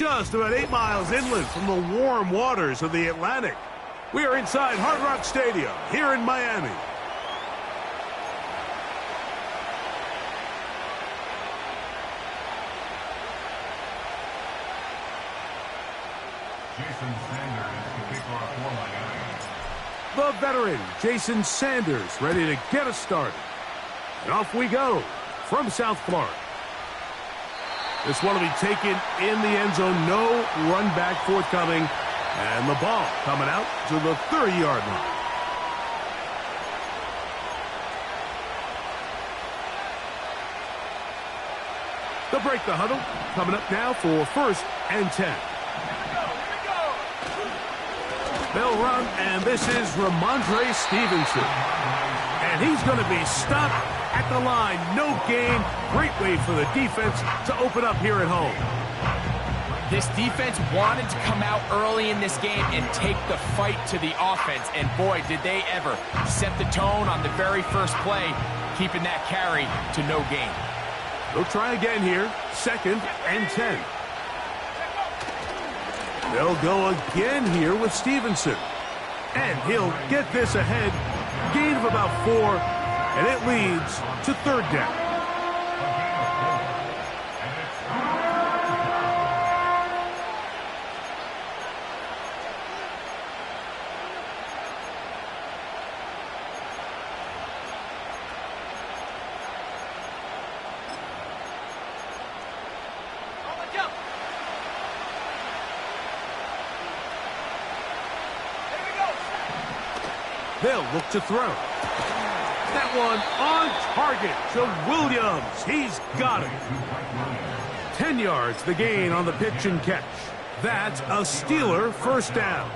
just about 8 miles inland from the warm waters of the Atlantic. We are inside Hard Rock Stadium here in Miami. Jason Sanders to kick off for Miami. The veteran, Jason Sanders, ready to get us started. And off we go from South Florida. This one will be taken in the end zone. No run back forthcoming. And the ball coming out to the 30-yard line. They'll break the huddle. Coming up now for 1st and 10. They'll run, and this is Ramondre Stevenson. And he's going to be stopped at the line. No gain. Great way for the defense to open up here at home. This defense wanted to come out early in this game and take the fight to the offense. And boy, did they ever set the tone on the very first play, keeping that carry to no gain. They'll try again here. 2nd and 10. They'll go again here with Stevenson. And he'll get this ahead. Gain of about 4. And it leads to 3rd down. They'll look to throw. That one on target to Williams. He's got it. 10 yards the gain on the pitch and catch. That's a Steeler 1st down.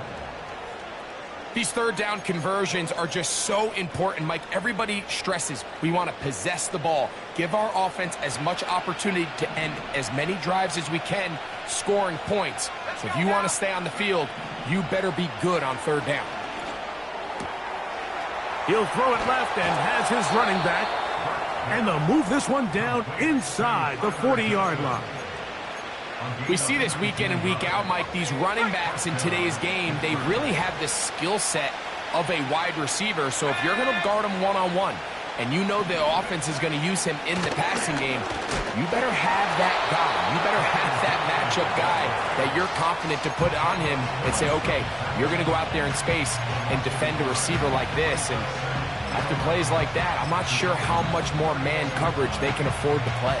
These 3rd down conversions are just so important, Mike. Everybody stresses we want to possess the ball, give our offense as much opportunity to end as many drives as we can, scoring points. So if you want to stay on the field, you better be good on 3rd down. He'll throw it left and has his running back. And they'll move this one down inside the 40-yard line. We see this week in and week out, Mike. These running backs in today's game, they really have the skill set of a wide receiver. So if you're going to guard him one-on-one and you know the offense is going to use him in the passing game, you better have that guy. You better have that matchup guy that you're confident to put on him and say, okay, you're going to go out there in space and defend a receiver like this. And after plays like that, I'm not sure how much more man coverage they can afford to play.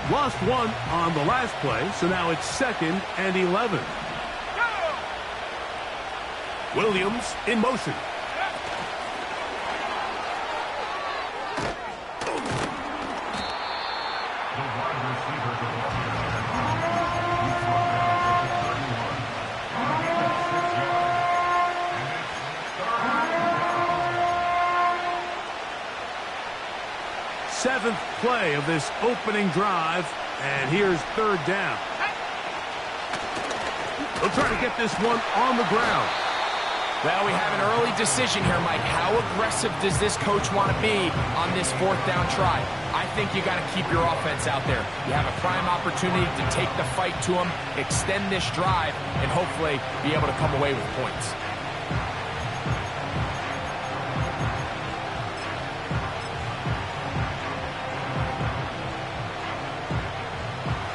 Lost one on the last play, so now it's 2nd and 11. Williams in motion. Seventh play of this opening drive, and here's 3rd down. They'll try to get this one on the ground. Well, we have an early decision here, Mike. How aggressive does this coach want to be on this 4th down try? I think you got to keep your offense out there. You have a prime opportunity to take the fight to them, extend this drive, and hopefully be able to come away with points.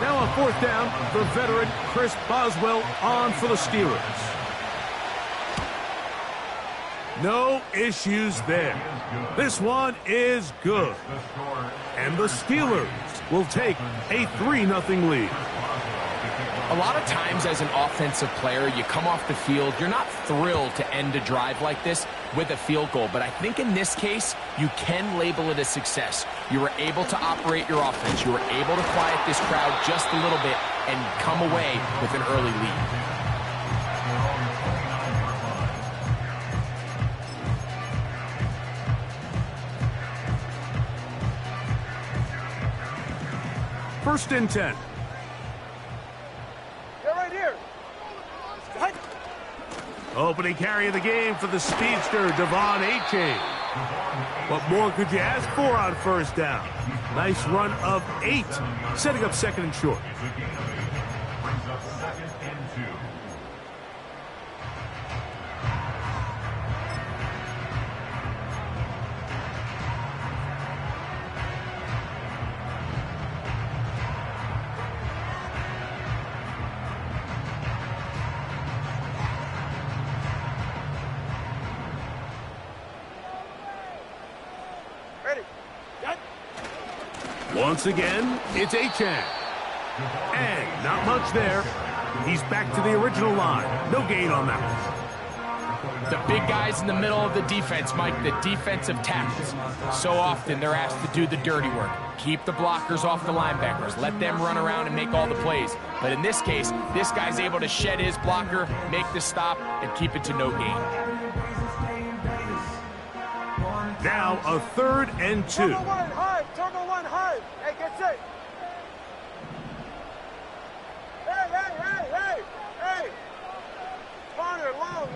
Now on 4th down, the veteran Chris Boswell on for the Steelers. No issues there. This one is good. And the Steelers will take a 3-0 lead. A lot of times as an offensive player, you come off the field, you're not thrilled to end a drive like this with a field goal. But I think in this case, you can label it a success. You were able to operate your offense. You were able to quiet this crowd just a little bit and come away with an early lead. First and 10. They're right here. What? Opening carry of the game for the speedster, Devon A-Chain. What more could you ask for on 1st down? Nice run of 8, setting up second and short. Brings up second and 2. Ready. Set. Once again, it's Achane. And not much there. He's back to the original line. No gain on that one. The big guys in the middle of the defense, Mike, the defensive tackles. So often they're asked to do the dirty work. Keep the blockers off the linebackers. Let them run around and make all the plays. But in this case, this guy's able to shed his blocker, make the stop, and keep it to no gain. Now a 3rd and 2. Turbo one high. Turbo one high. Hey, get set. Hey. Corner, long.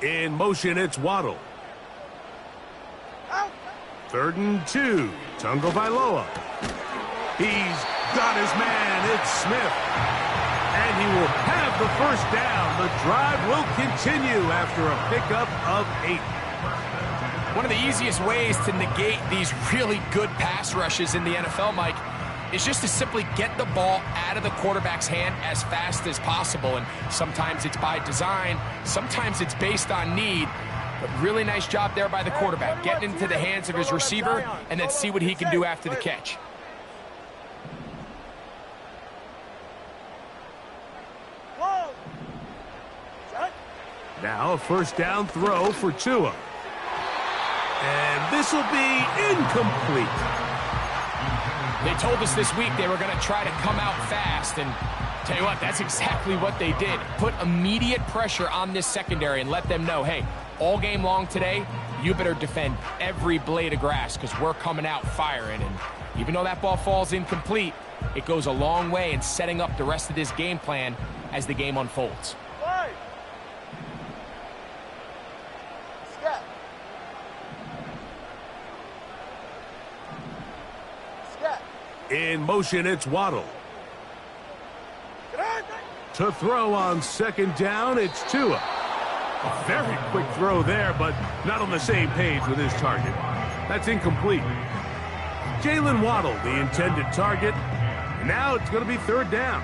In motion, it's Waddle. Out. 3rd and 2. Tungo Vailoa. He's got his man. It's Smith. And he will have the first down. The drive will continue after a pickup of 8. One of the easiest ways to negate these really good pass rushes in the NFL, Mike, is just to simply get the ball out of the quarterback's hand as fast as possible. And sometimes it's by design, sometimes it's based on need. But really nice job there by the quarterback, getting into the hands of his receiver and then see what he can do after the catch. Long. Set. Now a first down throw for Tua. And this will be incomplete. They told us this week they were going to try to come out fast, and tell you what, that's exactly what they did. Put immediate pressure on this secondary and let them know, hey, all game long today, you better defend every blade of grass because we're coming out firing. And even though that ball falls incomplete, it goes a long way in setting up the rest of this game plan as the game unfolds. Line. Scat. Scat. In motion, it's Waddle. Get on. To throw on 2nd down, it's Tua. A very quick throw there, but not on the same page with his target. That's incomplete. Jalen Waddle, the intended target. Now it's going to be 3rd down.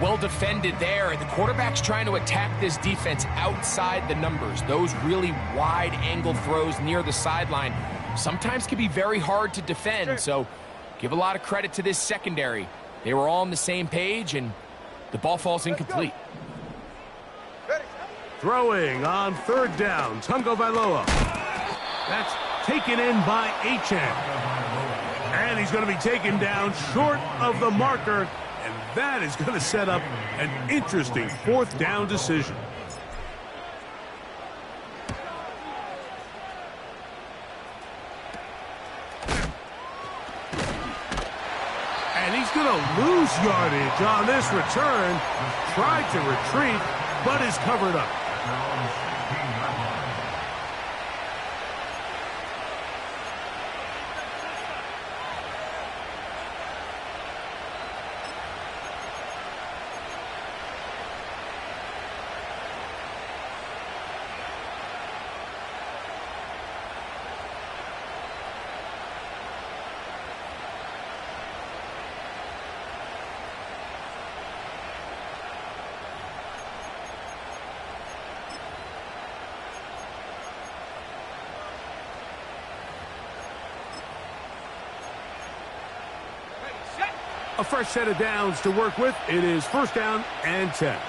Well defended there. The quarterback's trying to attack this defense outside the numbers. Those really wide angle throws near the sideline sometimes can be very hard to defend. So give a lot of credit to this secondary. They were all on the same page, and the ball falls incomplete. Ready. Throwing on 3rd down, Tungo Vailoa. That's taken in by Achane. And he's going to be taken down short of the marker, and that is going to set up an interesting 4th down decision. And he's going to lose yardage on this return. Tried to retreat, but is covered up. A fresh set of downs to work with. It is 1st down and 10.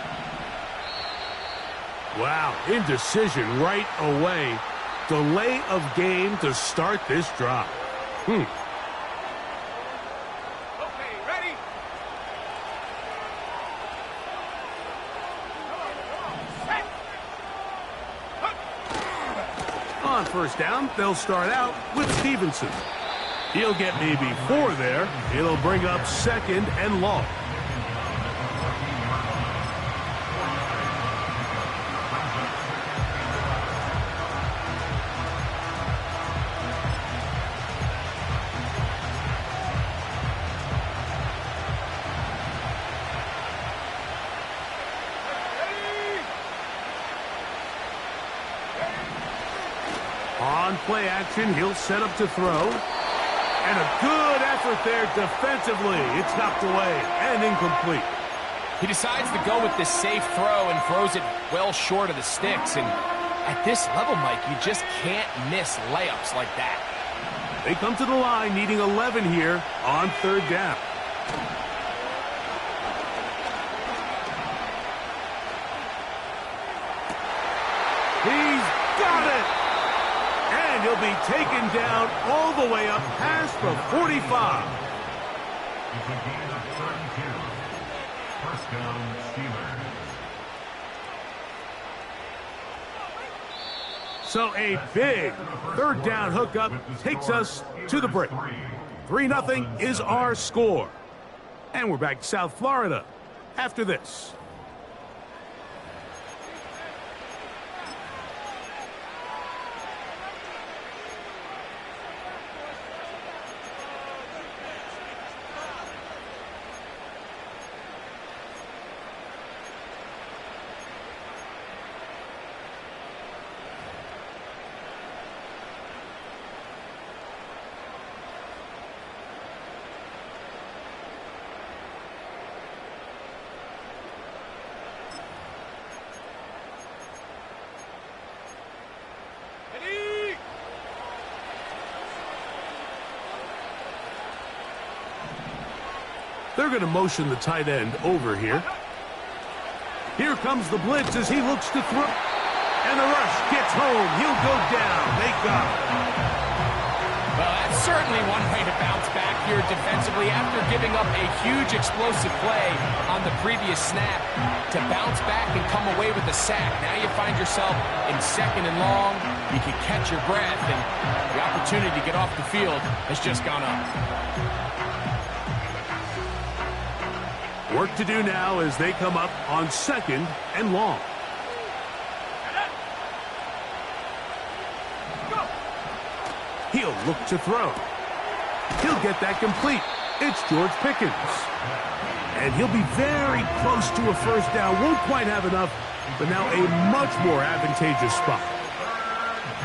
Wow, indecision right away. Delay of game to start this drive. Okay, ready. Set. On 1st down, they'll start out with Stevenson. He'll get maybe 4 there. It'll bring up 2nd and long. On play action, he'll set up to throw. And a good effort there defensively. It's knocked away and incomplete. He decides to go with this safe throw and throws it well short of the sticks. And at this level, Mike, you just can't miss layups like that. They come to the line needing 11 here on third down. He's got it! And he'll be taken down all the way up past the 45. It's a gain of 32. First down, Steelers. So a big third down hookup takes us to the break. 3-0 is our score. And we're back to South Florida after this. They're going to motion the tight end over here. Here comes the blitz as he looks to throw. And the rush gets home. He'll go down. They got him. Well, that's certainly one way to bounce back here defensively after giving up a huge explosive play on the previous snap. To bounce back and come away with a sack. Now you find yourself in second and long. You can catch your breath, and the opportunity to get off the field has just gone up. Work to do now as they come up on second and long. He'll look to throw. He'll get that complete. It's George Pickens. And he'll be very close to a first down. Won't quite have enough, but now a much more advantageous spot.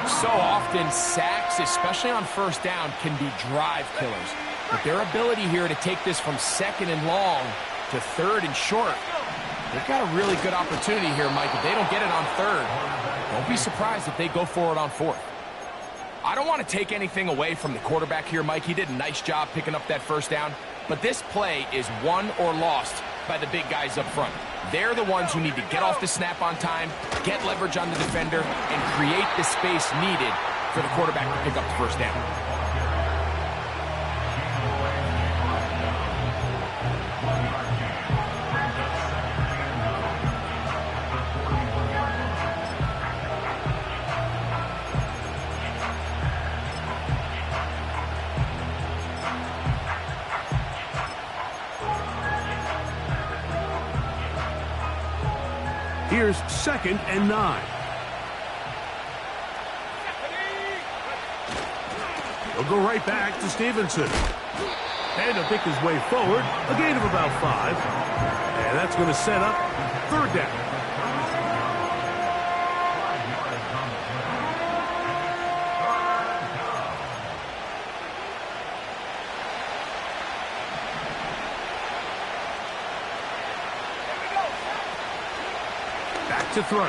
So often, sacks, especially on first down, can be drive killers. But their ability here to take this from second and long to third and short, they've got a really good opportunity here, Mike. If they don't get it on third, don't be surprised if they go for it on fourth. I don't want to take anything away from the quarterback here, Mike. He did a nice job picking up that first down. But this play is won or lost by the big guys up front. They're the ones who need to get off the snap on time, get leverage on the defender, and create the space needed for the quarterback to pick up the first down. Here's second and 9. He'll go right back to Stevenson. And he'll pick his way forward, a gain of about 5. And that's going to set up third down. To throw.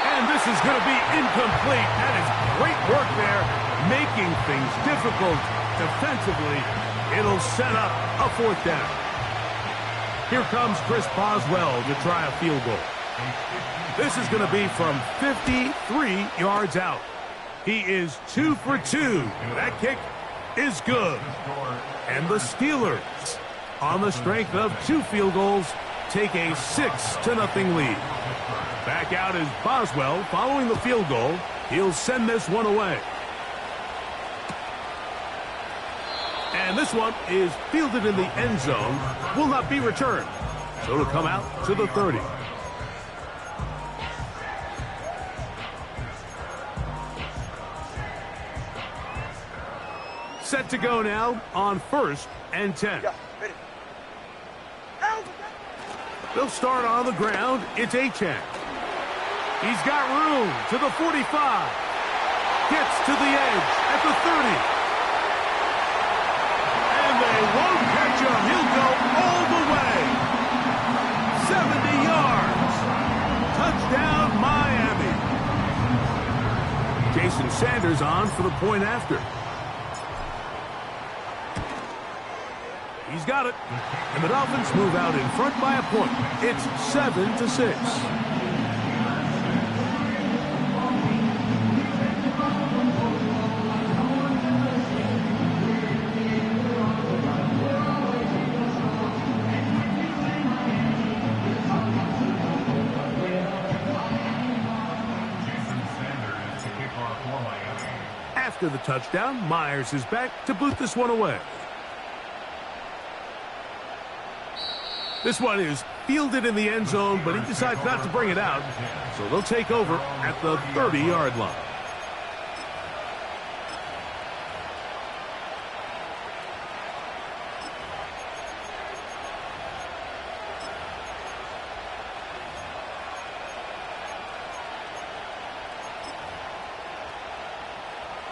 And this is going to be incomplete. That is great work there, making things difficult defensively. It'll set up a fourth down. Here comes Chris Boswell to try a field goal. This is going to be from 53 yards out. He is 2 for 2. That kick is good. And the Steelers, on the strength of 2 field goals, take a 6-0 lead. Back out is Boswell following the field goal. He'll send this one away. And this one is fielded in the end zone. Will not be returned. So it'll come out to the 30. Set to go now on 1st and 10. They'll start on the ground. It's Achane. He's got room to the 45. Gets to the edge at the 30. And they won't catch him. He'll go all the way. 70 yards. Touchdown, Miami. Jason Sanders on for the point after. He's got it. And the Dolphins move out in front by a point. It's 7-6. After the touchdown, Myers is back to boot this one away. This one is fielded in the end zone, but he decides not to bring it out, so they'll take over at the 30-yard line.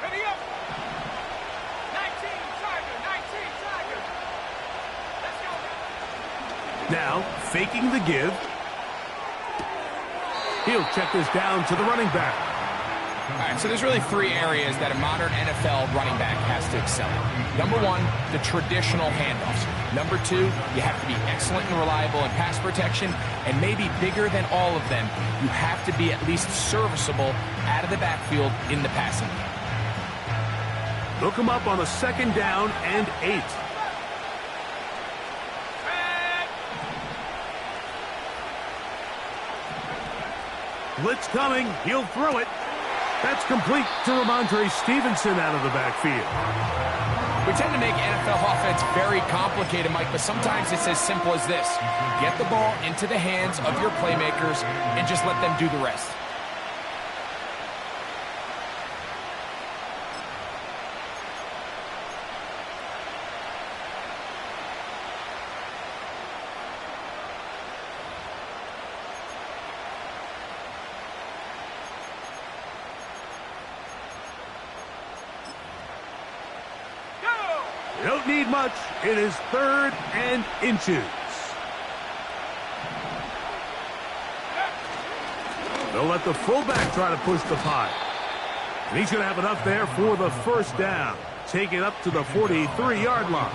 Ready up. 19 Tiger. Let's go. Now, faking the give. He'll check this down to the running back. All right, so there's really three areas that a modern NFL running back has to excel in. Number one, the traditional handoffs. Number two, you have to be excellent and reliable in pass protection. And maybe bigger than all of them, you have to be at least serviceable out of the backfield in the passing game. Look him up on a 2nd down and 8. Blitz coming. He'll throw it. That's complete to Ramondre Stevenson out of the backfield. We tend to make NFL offense very complicated, Mike, but sometimes it's as simple as this. Get the ball into the hands of your playmakers and just let them do the rest. They don't need much. It is 3rd and inches. They'll let the fullback try to push the pile. And he's going to have enough there for the 1st down. Take it up to the 43-yard line.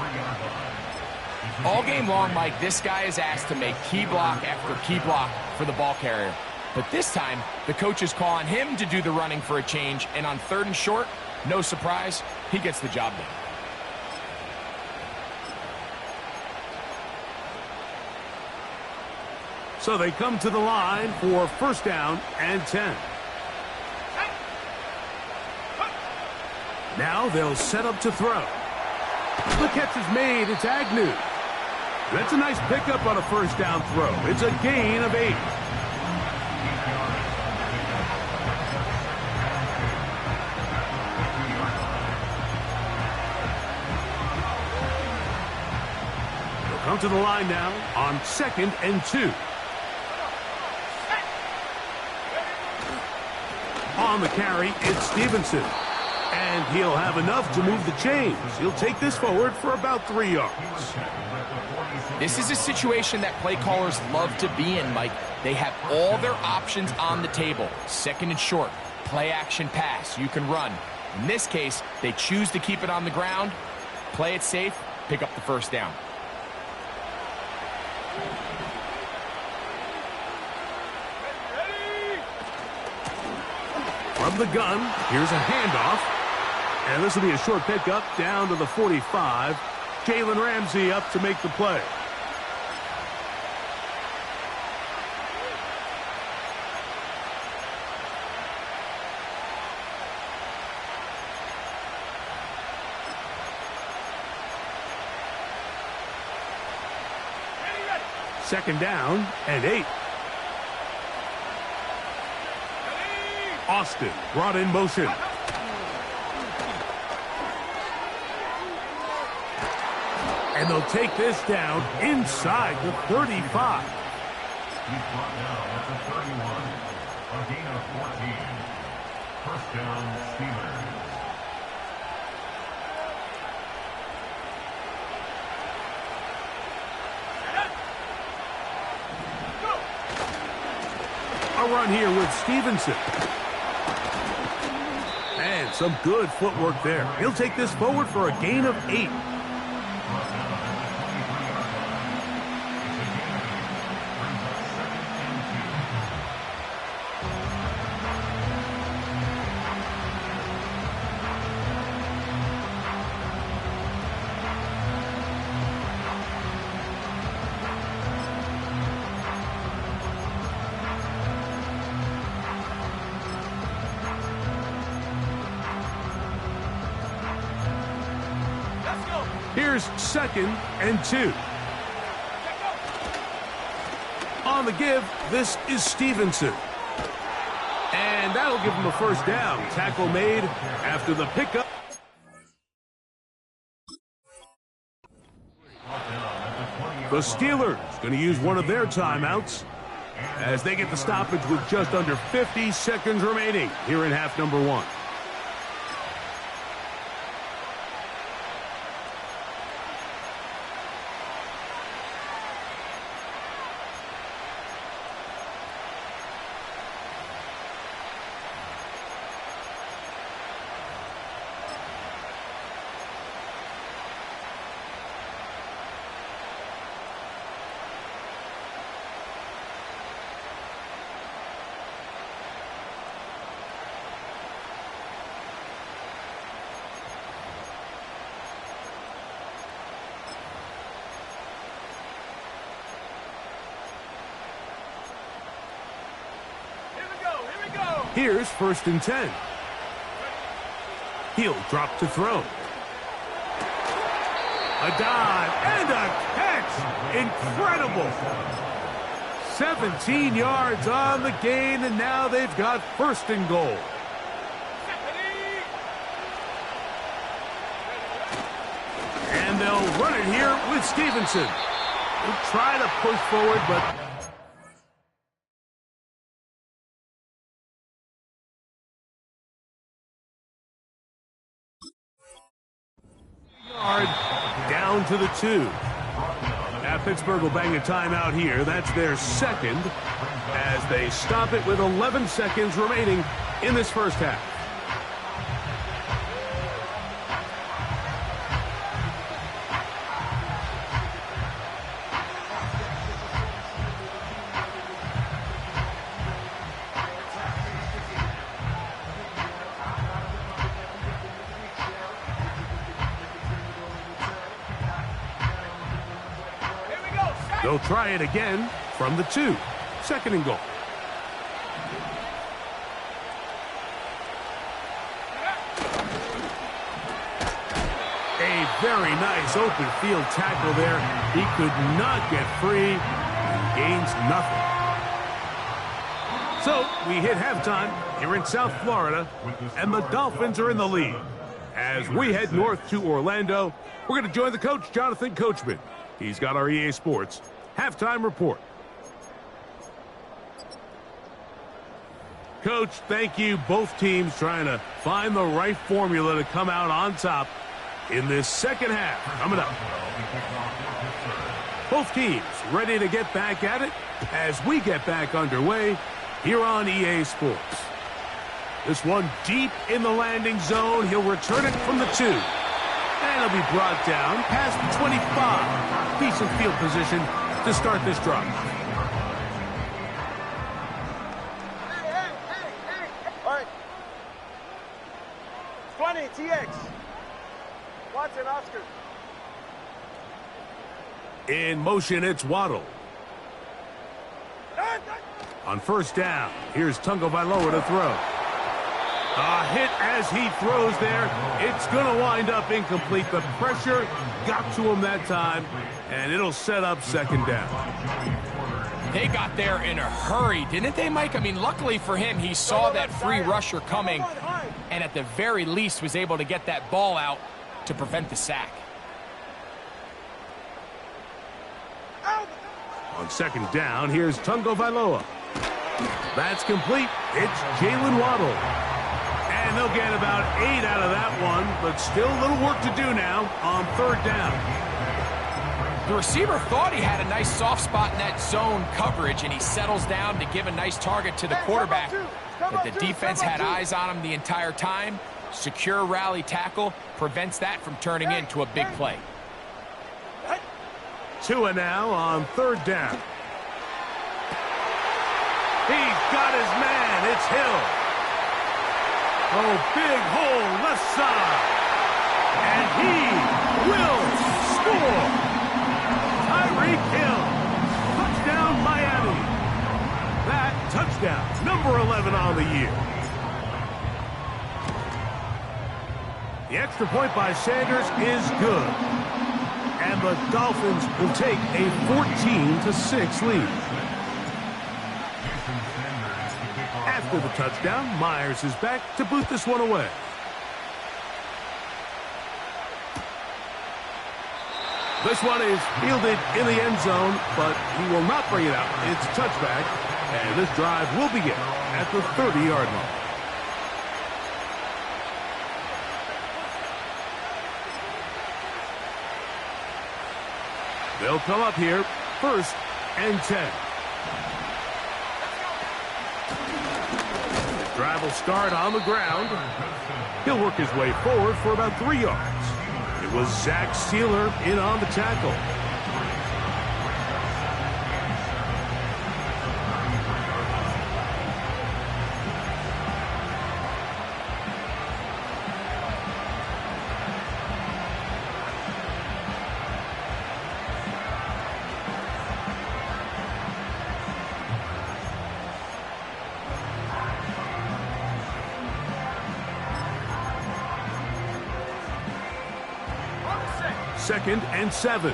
All game long, Mike, this guy is asked to make key block after key block for the ball carrier. But this time, the coach is calling him to do the running for a change. And on 3rd and short, no surprise, he gets the job done. So they come to the line for 1st down and 10. Now they'll set up to throw. The catch is made. It's Agnew. That's a nice pickup on a 1st down throw. It's a gain of 8. They'll come to the line now on 2nd and 2. On the carry, it's Stevenson. And he'll have enough to move the chains. He'll take this forward for about 3 yards. This is a situation that play callers love to be in, Mike. They have all their options on the table. 2nd and short, play action pass, you can run. In this case, they choose to keep it on the ground, play it safe, pick up the 1st down. From the gun, here's a handoff. And this will be a short pickup down to the 45. Jalen Ramsey up to make the play. Second down and 8. Austin brought in motion. And they'll take this down inside the 35. A gain of 14. First down, Steelers. A run here with Stevenson. And some good footwork there. He'll take this forward for a gain of 8. Here's 2nd and 2. On the give, this is Stevenson. And that'll give him a first down. Tackle made after the pickup. The Steelers going to use one of their timeouts as they get the stoppage with just under 50 seconds remaining here in half number 1. Here's 1st and 10. He'll drop to throw. A dive and a catch. Incredible. 17 yards on the gain, and now they've got 1st and goal. And they'll run it here with Stevenson. They'll try to push forward, but down to the 2. Now Pittsburgh will bang a timeout here. That's their 2nd as they stop it with 11 seconds remaining in this first half. They'll try it again from the 2. 2nd and goal. A very nice open field tackle there. He could not get free and gains nothing. So we hit halftime here in South Florida, and the Dolphins are in the lead. As we head north to Orlando, we're going to join the coach, Jonathan Coachman. He's got our EA Sports halftime report. Coach, thank you. Both teams trying to find the right formula to come out on top in this second half. Coming up. Both teams ready to get back at it as we get back underway here on EA Sports. This one deep in the landing zone. He'll return it from the 2. And it'll be brought down past the 25. Decent field position to start this drive. Hey. All right. 20, TX. Watson, Oscar. In motion, it's Waddle. On 1st down, here's Tagovailoa to throw. A hit as he throws there. It's going to wind up incomplete. The pressure got to him that time, and it'll set up 2nd down. They got there in a hurry, didn't they, Mike? I mean, luckily for him, he saw that free rusher coming, and at the very least was able to get that ball out to prevent the sack. On 2nd down, here's Tagovailoa. That's complete. It's Jalen Waddle. And they'll get about 8 out of that one, but still a little work to do now on third down. The receiver thought he had a nice soft spot in that zone coverage, and he settles down to give a nice target to the quarterback. But the defense had eyes on him the entire time. Secure rally tackle prevents that from turning into a big play. Tua now on third down. He's got his man. It's Hill. Oh, big hole left side. And he will score. Tyreek Hill. Touchdown, Miami. That touchdown, number 11 on the year. The extra point by Sanders is good. And the Dolphins will take a 14-6 lead. After the touchdown, Myers is back to boot this one away. This one is fielded in the end zone, but he will not bring it out. It's a touchback, and this drive will begin at the 30-yard line. They'll come up here, 1st and 10. The drive will start on the ground. He'll work his way forward for about 3 yards. It was Zach Sealer in on the tackle. Second and 7.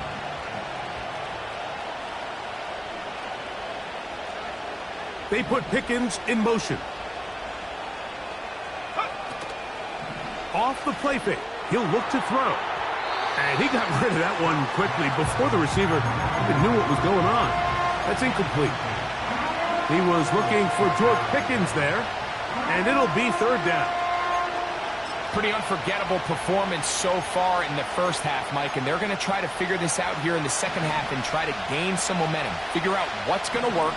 They put Pickens in motion. Off the play fake. He'll look to throw. And he got rid of that one quickly before the receiver even knew what was going on. That's incomplete. He was looking for George Pickens there, and it'll be third down. Pretty unforgettable performance so far in the first half, Mike, and they're going to try to figure this out here in the second half and try to gain some momentum. Figure out what's going to work,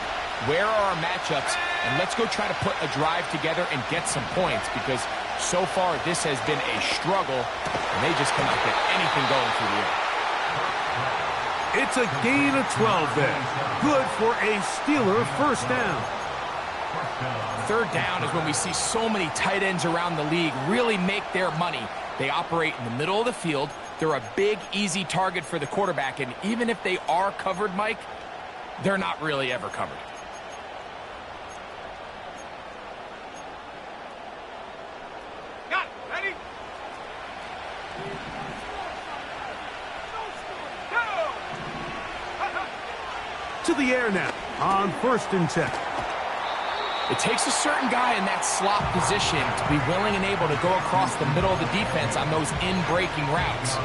where are our matchups, and let's go try to put a drive together and get some points, because so far this has been a struggle, and they just cannot get anything going through the air. It's a gain of 12 there. Good for a Steeler first down. Third down is when we see so many tight ends around the league really make their money. They operate in the middle of the field. They're a big, easy target for the quarterback, and even if they are covered, Mike, they're not really ever covered. Got it. Ready? To the air now on 1st and 10. It takes a certain guy in that slot position to be willing and able to go across the middle of the defense on those in-breaking routes.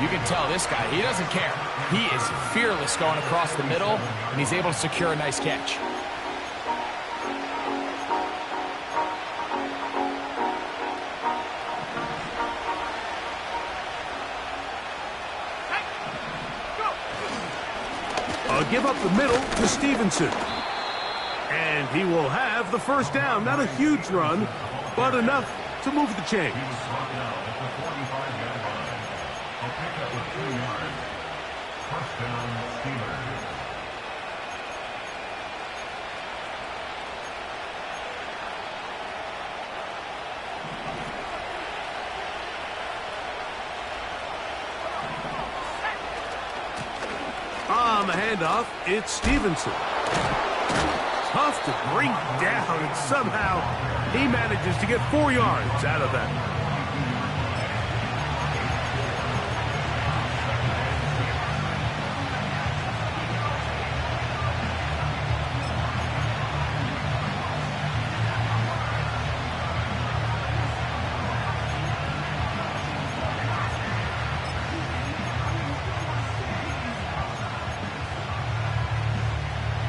You can tell this guy, he doesn't care. He is fearless going across the middle, and he's able to secure a nice catch. Give up the middle to Stevenson. And he will have the first down. Not a huge run, but enough to move the chains. He was brought down at the 45-yard line. A pickup of 2 yards. First down, Steelers. On the handoff, it's Stevenson. Tough to bring down, and somehow he manages to get 4 yards out of that.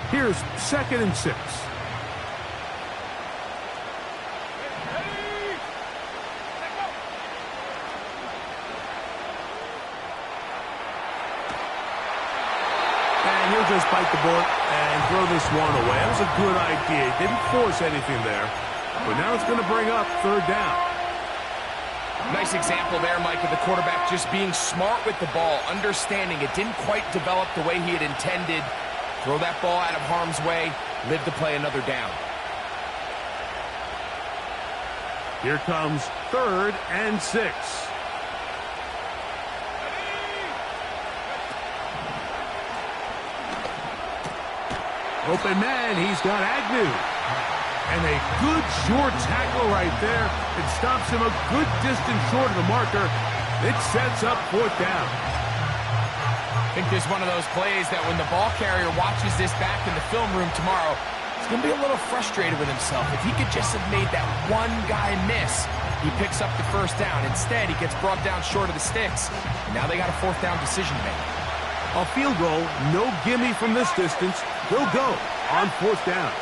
Here's 2nd and 6. They'll just bite the bullet and throw this one away. That was a good idea. Didn't force anything there. But now it's going to bring up third down. Nice example there, Mike, of the quarterback just being smart with the ball, understanding it didn't quite develop the way he had intended. Throw that ball out of harm's way, live to play another down. Here comes 3rd and 6. Open man, he's got Agnew. And a good short tackle right there. It stops him a good distance short of the marker. It sets up 4th down. I think this is one of those plays that when the ball carrier watches this back in the film room tomorrow, he's going to be a little frustrated with himself. If he could just have made that one guy miss, he picks up the 1st down. Instead, he gets brought down short of the sticks. And now they got a 4th down decision to make. A field goal, no gimme from this distance. They'll go on 4th down.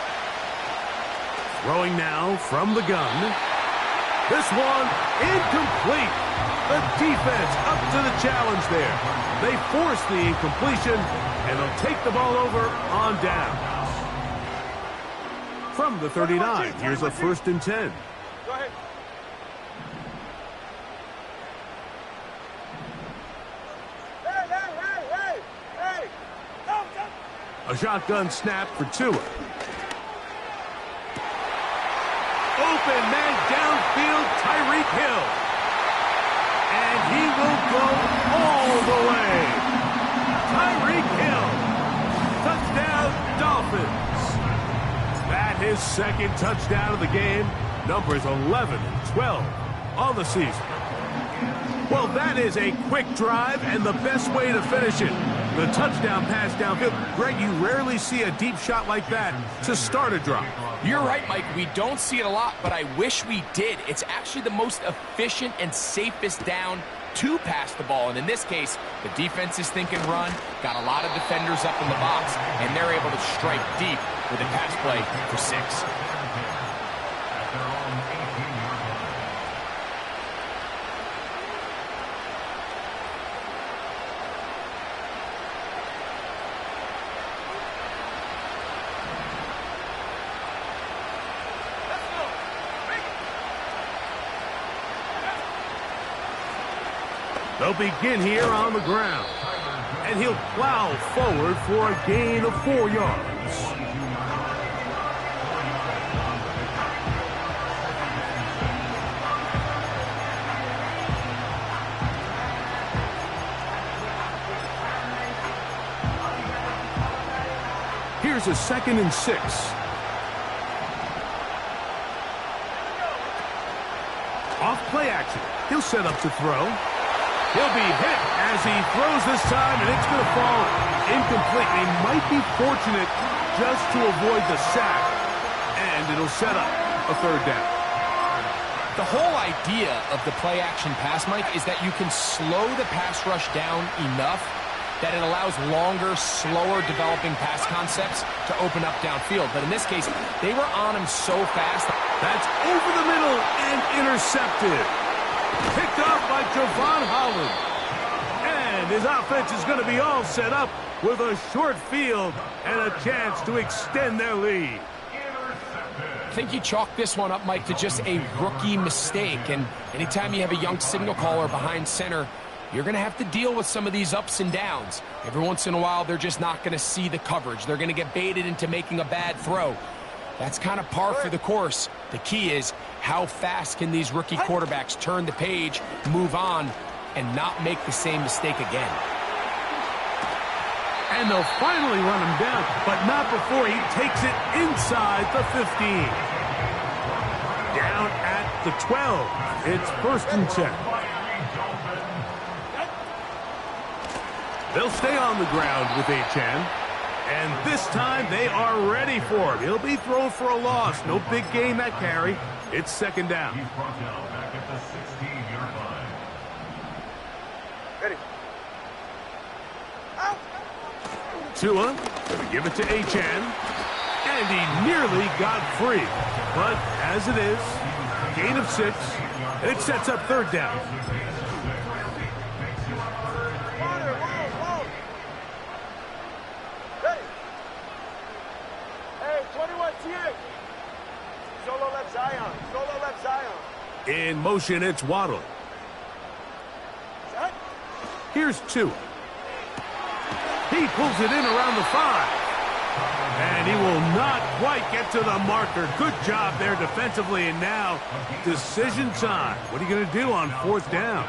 Throwing now from the gun. This one incomplete. The defense up to the challenge there. They force the incompletion, and they'll take the ball over on down. From the 39, here's a 1st and 10. Go ahead. Hey! Go! A shotgun snap for Tua. Open man downfield, Tyreek Hill. And he will go all the way. Tyreek Hill. Touchdown, Dolphins. That his 2nd touchdown of the game. Numbers 11 and 12 on the season. Well, that is a quick drive and the best way to finish it. The touchdown pass downfield. Greg, you rarely see a deep shot like that to start a drive. You're right, Mike. We don't see it a lot, but I wish we did. It's actually the most efficient and safest down to pass the ball. And in this case, the defense is thinking run, got a lot of defenders up in the box, and they're able to strike deep with a pass play for 6. They'll begin here on the ground. And he'll plow forward for a gain of 4 yards. Here's a 2nd and 6. Off play action. He'll set up to throw. He'll be hit as he throws this time, and it's going to fall incomplete. He might be fortunate just to avoid the sack, and it'll set up a 3rd down. The whole idea of the play-action pass, Mike, is that you can slow the pass rush down enough that it allows longer, slower developing pass concepts to open up downfield. But in this case, they were on him so fast. That's over the middle and intercepted. Picked up by Javon Holland. And his offense is going to be all set up with a short field and a chance to extend their lead. I think you chalk this one up, Mike, to just a rookie mistake. And anytime you have a young signal caller behind center, you're going to have to deal with some of these ups and downs. Every once in a while, they're just not going to see the coverage. They're going to get baited into making a bad throw. That's kind of par for the course. The key is how fast can these rookie quarterbacks turn the page, move on, and not make the same mistake again. And they'll finally run him down, but not before he takes it inside the 15. Down at the 12. It's 1st and 10. They'll stay on the ground with Achane. And this time they are ready for him. He'll be thrown for a loss. No big gain that carry. It's 2nd down. He's brought down back at the 16-yard line. Ready. Tua going to give it to Achane. And he nearly got free. But as it is, gain of 6. And it sets up 3rd down. Ready. left Zion. Solo left Zion. In motion, it's Waddle. Set. Here's Tua. He pulls it in around the 5. And he will not quite get to the marker. Good job there defensively. And now, decision time. What are you going to do on 4th down?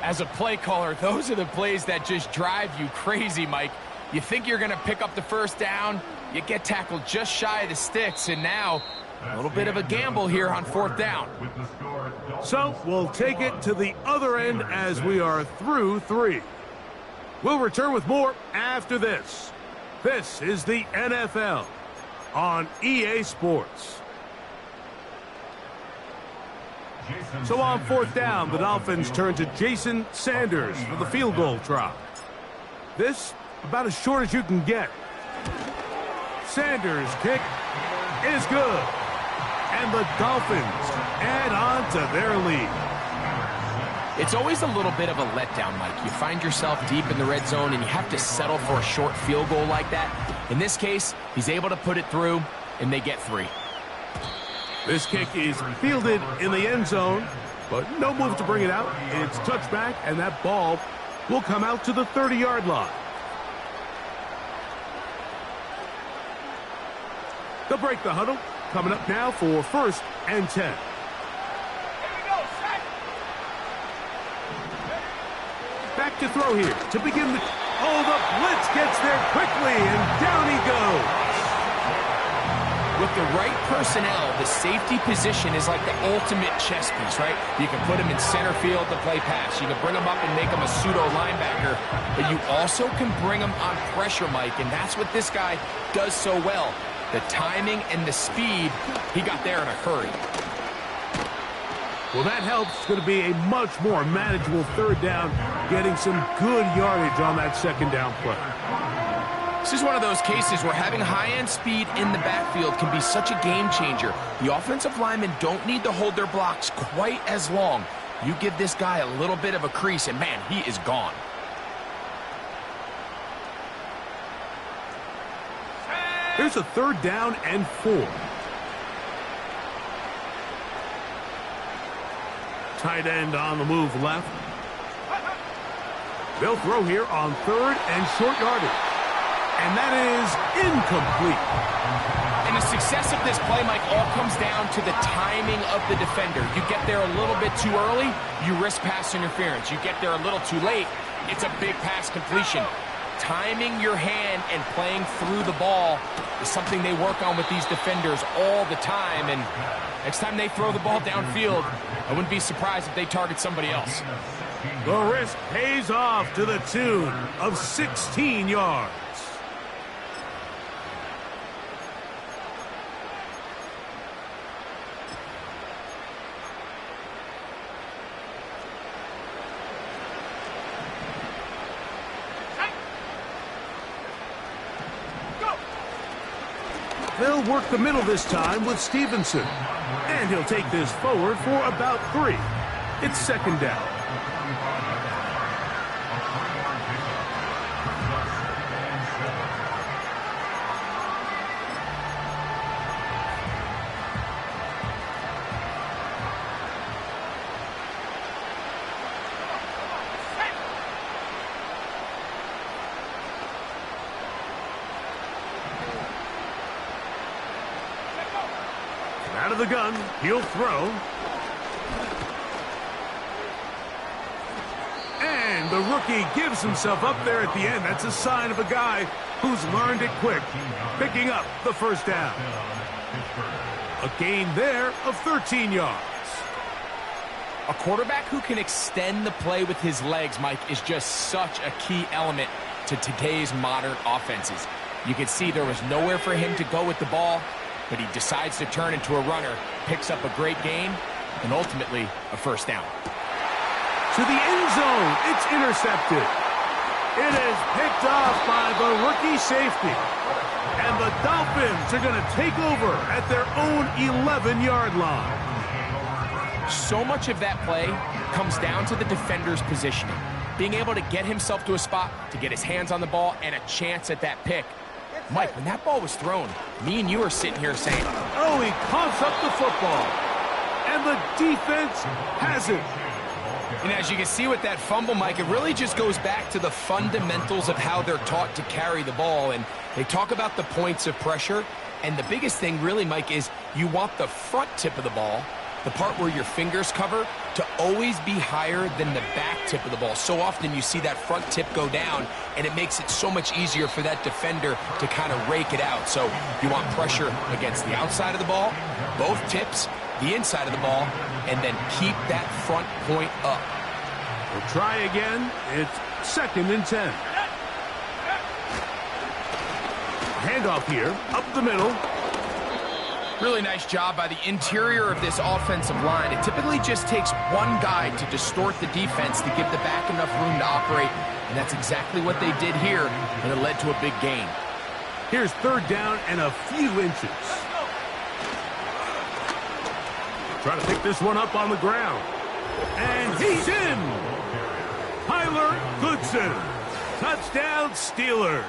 As a play caller, those are the plays that just drive you crazy, Mike. You think you're going to pick up the 1st down, you get tackled just shy of the sticks, and now a little bit of a gamble here on 4th down. So we'll take it to the other end as we are through 3. We'll return with more after this. This is the NFL on EA Sports. So on 4th down, the Dolphins turn to Jason Sanders for the field goal try. This about as short as you can get. Sanders' kick is good. And the Dolphins add on to their lead. It's always a little bit of a letdown, Mike. You find yourself deep in the red zone and you have to settle for a short field goal like that. In this case, he's able to put it through, and they get 3. This kick is fielded in the end zone, but no move to bring it out. It's touchback, and that ball will come out to the 30-yard line. They'll break the huddle. Coming up now for 1st and 10. Back to throw here to begin the... Oh, the blitz gets there quickly, and down he goes. With the right personnel, the safety position is like the ultimate chess piece, right? You can put him in center field to play pass. You can bring him up and make him a pseudo linebacker, but you also can bring him on pressure, Mike, and that's what this guy does so well. The timing and the speed, he got there in a hurry. Well, that helps. It's going to be a much more manageable 3rd down, getting some good yardage on that 2nd down play. This is one of those cases where having high-end speed in the backfield can be such a game changer. The offensive linemen don't need to hold their blocks quite as long. You give this guy a little bit of a crease, and man, he is gone. Here's a 3rd down and 4. Tight end on the move left. They'll throw here on 3rd and short yardage. And that is incomplete. And the success of this play, Mike, all comes down to the timing of the defender. You get there a little bit too early, you risk pass interference. You get there a little too late, it's a big pass completion. Timing your hand and playing through the ball is something they work on with these defenders all the time. And next time they throw the ball downfield, I wouldn't be surprised if they target somebody else. The risk pays off to the tune of 16 yards. They'll work the middle this time with Stevenson. And he'll take this forward for about 3. It's 2nd down. Out of the gun, he'll throw. And the rookie gives himself up there at the end. That's a sign of a guy who's learned it quick, picking up the 1st down. A gain there of 13 yards. A quarterback who can extend the play with his legs, Mike, is just such a key element to today's modern offenses. You can see there was nowhere for him to go with the ball, but he decides to turn into a runner, picks up a great gain, and ultimately a 1st down. To the end zone, it's intercepted. It is picked off by the rookie safety. And the Dolphins are going to take over at their own 11-yard line. So much of that play comes down to the defender's positioning. Being able to get himself to a spot, to get his hands on the ball, and a chance at that pick. Mike, when that ball was thrown, me and you are sitting here saying, oh, he coughs up the football. And the defense has it. And as you can see with that fumble, Mike, it really just goes back to the fundamentals of how they're taught to carry the ball. And they talk about the points of pressure. And the biggest thing really, Mike, is you want the front tip of the ball, the part where your fingers cover, to always be higher than the back tip of the ball. So often you see that front tip go down, and it makes it so much easier for that defender to kind of rake it out. So you want pressure against the outside of the ball, both tips, the inside of the ball, and then keep that front point up. We'll try again. It's 2nd and 10. Handoff here, up the middle. Really nice job by the interior of this offensive line. It typically just takes one guy to distort the defense to give the back enough room to operate, and that's exactly what they did here, and it led to a big gain. Here's 3rd down and a few inches. Trying to pick this one up on the ground. And he's in! Tyler Goodson. Touchdown, Steelers.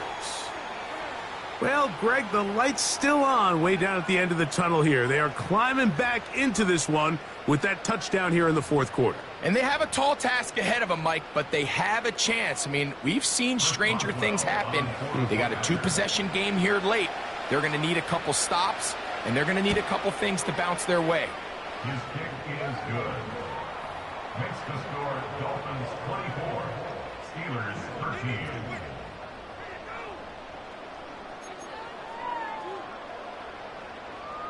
Well, Greg, the light's still on way down at the end of the tunnel here. They are climbing back into this one with that touchdown here in the 4th quarter. And they have a tall task ahead of them, Mike, but they have a chance. I mean, we've seen stranger things happen. They got a 2-possession game here late. They're going to need a couple stops, and they're going to need a couple things to bounce their way. His kick is good. Makes the score Dolphins 24, Steelers 13.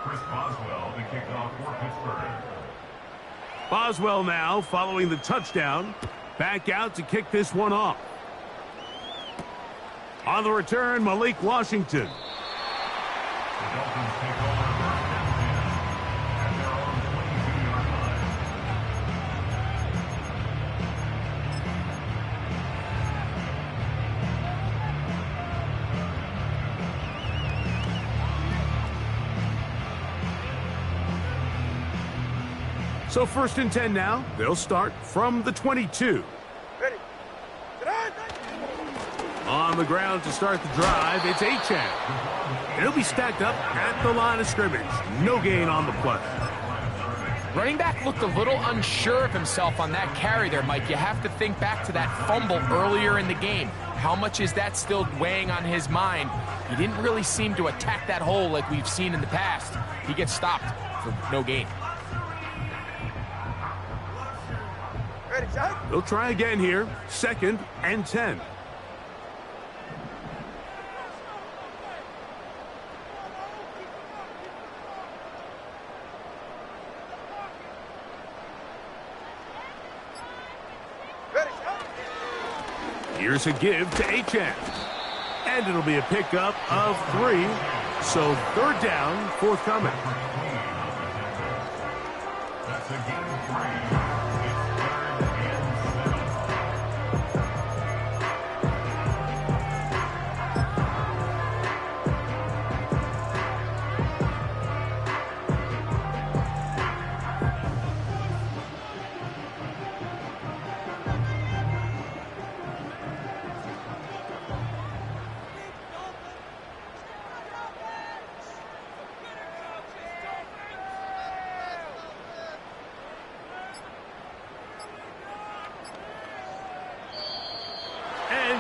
Chris Boswell, the kickoff for Pittsburgh. Boswell now following the touchdown. Back out to kick this one off. On the return, Malik Washington. The Dolphins take over first and 10 at their own 22-yard line. So 1st and 10 now. They'll start from the 22. Ready. On the ground to start the drive, it's Achane. He'll be stacked up at the line of scrimmage. No gain on the play. Running back looked a little unsure of himself on that carry there, Mike. You have to think back to that fumble earlier in the game. How much is that still weighing on his mind? He didn't really seem to attack that hole like we've seen in the past. He gets stopped for no gain. Ready, shot. They'll try again here. 2nd and 10. Ready, shot. Here's a give to Achane. And it'll be a pickup of 3. So 3rd down, forthcoming. That's a gain of 3.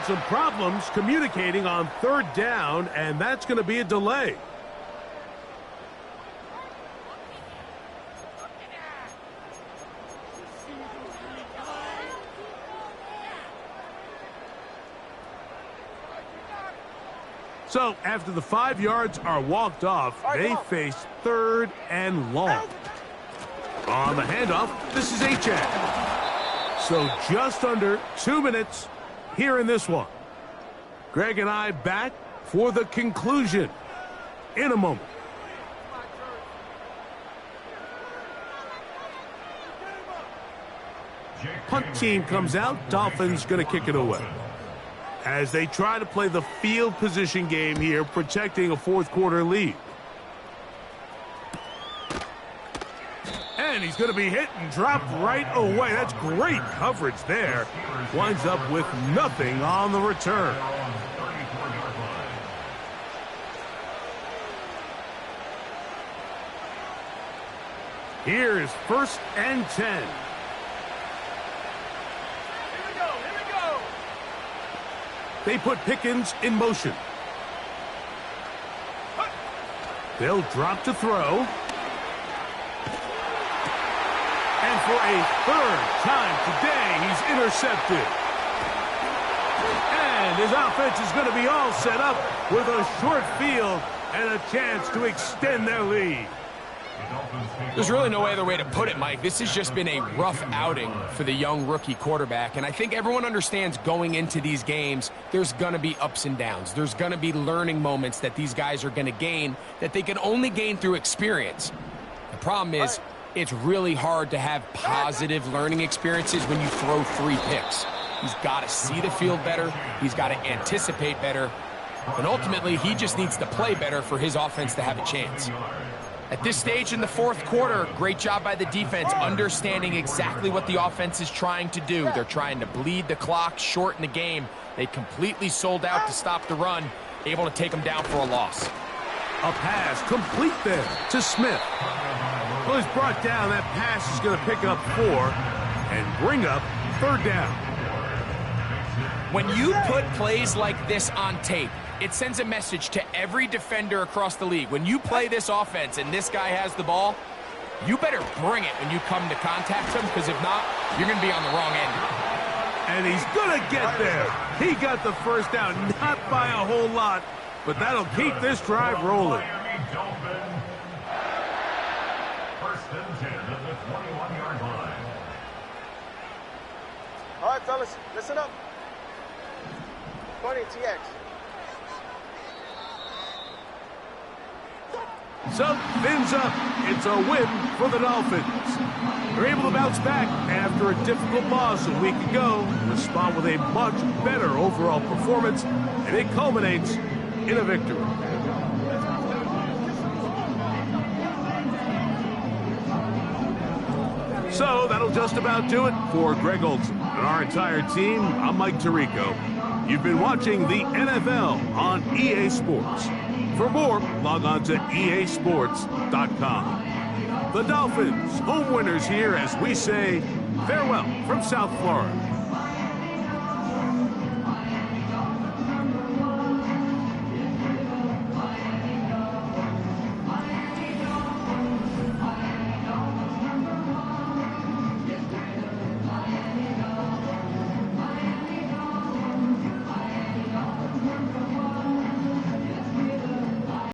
Some problems communicating on 3rd down, and that's going to be a delay. So after the 5 yards are walked off, they face 3rd and long. On the handoff, this is Achane. So just under 2 minutes here in this one. Greg and I back for the conclusion in a moment. Punt team comes out. Dolphins going to kick it away. As they try to play the field position game here, protecting a 4th quarter lead. And he's going to be hit and dropped right away. That's great coverage there. Winds up with nothing on the return. Here is 1st and 10. Here we go. They put Pickens in motion. They'll drop to throw. And for a 3rd time today, he's intercepted. And his offense is going to be all set up with a short field and a chance to extend their lead. There's really no other way to put it, Mike. This has just been a rough outing for the young rookie quarterback, and I think everyone understands going into these games, there's going to be ups and downs. There's going to be learning moments that these guys are going to gain that they can only gain through experience. The problem is it's really hard to have positive learning experiences when you throw 3 picks. He's got to see the field better. He's got to anticipate better. And ultimately, he just needs to play better for his offense to have a chance. At this stage in the 4th quarter, great job by the defense, understanding exactly what the offense is trying to do. They're trying to bleed the clock, shorten the game. They completely sold out to stop the run, able to take them down for a loss. A pass complete there to Smith. Well, he's brought down. That pass is going to pick up 4 and bring up 3rd down. When you put plays like this on tape, it sends a message to every defender across the league. When you play this offense and this guy has the ball, you better bring it when you come to contact him, because if not, you're going to be on the wrong end. And he's going to get there. He got the 1st down, not by a whole lot, but that'll keep this drive rolling. 1st and 10 at the 21-yard line. All right, fellas, listen up. 20 TX. So, fins up. It's a win for the Dolphins. They're able to bounce back after a difficult loss a week ago, respond with a much better overall performance, and it culminates in a victory. So, that'll just about do it for Greg Olson and our entire team. I'm Mike Tirico. You've been watching the NFL on EA Sports. For more, log on to easports.com. The Dolphins, home winners here as we say farewell from South Florida.